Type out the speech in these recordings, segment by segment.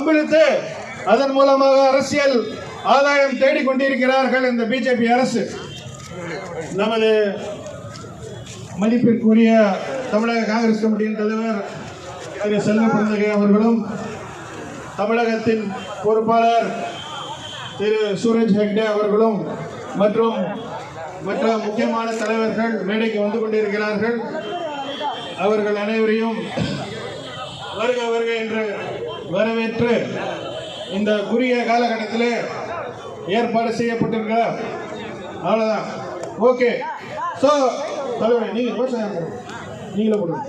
வம்பிழுத்து அதன் மூலமாக அரசியல் ஆதாயம் தேடிக்கொண்டிருக்கிறார்கள் இந்த பிஜேபி அரசு. நமது மதிப்பிற்குரிய தமிழக காங்கிரஸ் கமிட்டியின் தலைவர் திரு செல்வ பிறந்தகை அவர்களும், தமிழகத்தின் பொறுப்பாளர் திரு சூரஜ் ஹெக்டே அவர்களும் மற்றும் மற்ற முக்கியமான தலைவர்கள் மேடைக்கு வந்து கொண்டிருக்கிறார்கள். அவர்கள் அனைவரையும் வருக வருக என்று வரவேற்று இந்த குறுகிய காலகட்டத்திலே ஏற்பாடு செய்யப்பட்டிருக்க அவ்வளோதான். ஓகே. ஸோ தலைவர் நீங்கள் விவசாயம் நீங்களே போடுங்க.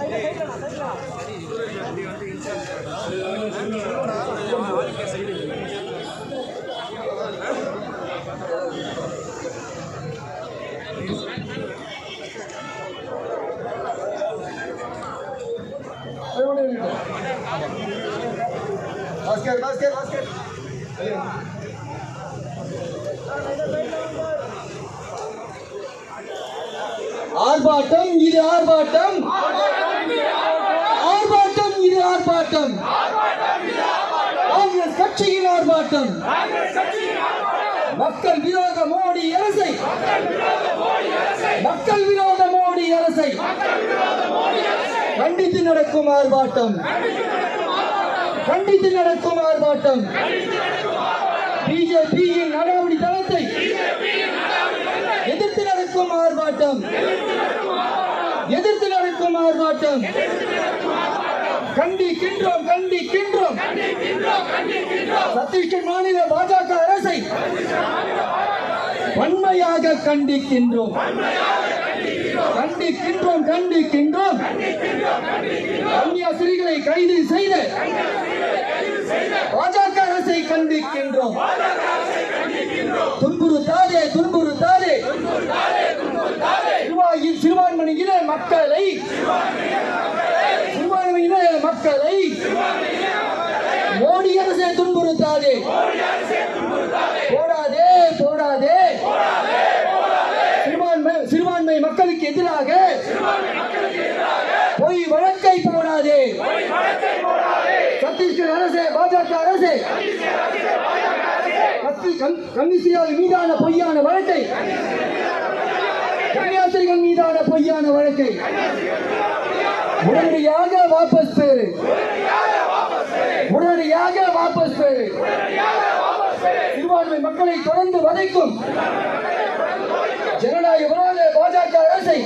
ஆர்ப்பாட்டம் இது ஆர்ப்பாட்டம், ஆர்ப்பாட்டம் இது ஆர்ப்பாட்டம், காங்கிரஸ் கட்சியின் ஆர்ப்பாட்டம். மக்கள் விரோத மோடி அரசை, மக்கள் விரோத மோடி அரசை கண்டித்து நடக்கும் ஆர்ப்பாட்டம், கண்டித்து நடக்கும் ஆர்ப்பாட்டம். பிஜேபியின் நடவடித்தனத்தை எதிர்த்து நடக்கும் ஆர்ப்பாட்டம், எதிர்த்து நடக்கும் ஆர்ப்பாட்டம். கண்டிக்கின்றோம், கண்டிக்கின்றோம். சத்தீஸ்கர் மாநில பாஜக அரசை வன்மையாக கண்டிக்கின்றோம், கண்டிக்கின்றோம், கண்டிக்கின்றோம். கன்னியாஸ்திரிகளை கைது செய்த பாஜக அரசை கண்டிக்கின்றோம். துன்புறுத்தாதே, துன்புறுத்தாதே சிறுபான்மையின மக்களை, சிறுபான்மையின மக்களை மோடி அரசை துன்புறுத்தாதே. போடாதே, போடாதே. சிறுபான்மை மக்களுக்கு எதிராக பொய் வழக்கை போடாதே. சத்தீஸ்கர் அரசே, பாஜக அரசே, கன்னியாஸ்திரிகள் மீதான பொய்யான வழக்கை, கன்னியாஸ்திரிகள் மீதான பொய்யான வழக்கை உடனடியாக வாபஸ் பெறு, உடனடியாக வாபஸ் பெறு. சிறுபான்மை மக்களை தொடர்ந்து வதைக்கும் ஜனநாயக விரோத பாஜக அரசை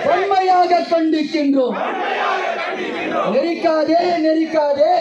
வன்மையாக கண்டிக்கின்றோம். நெருக்காதே, நெருக்காதே.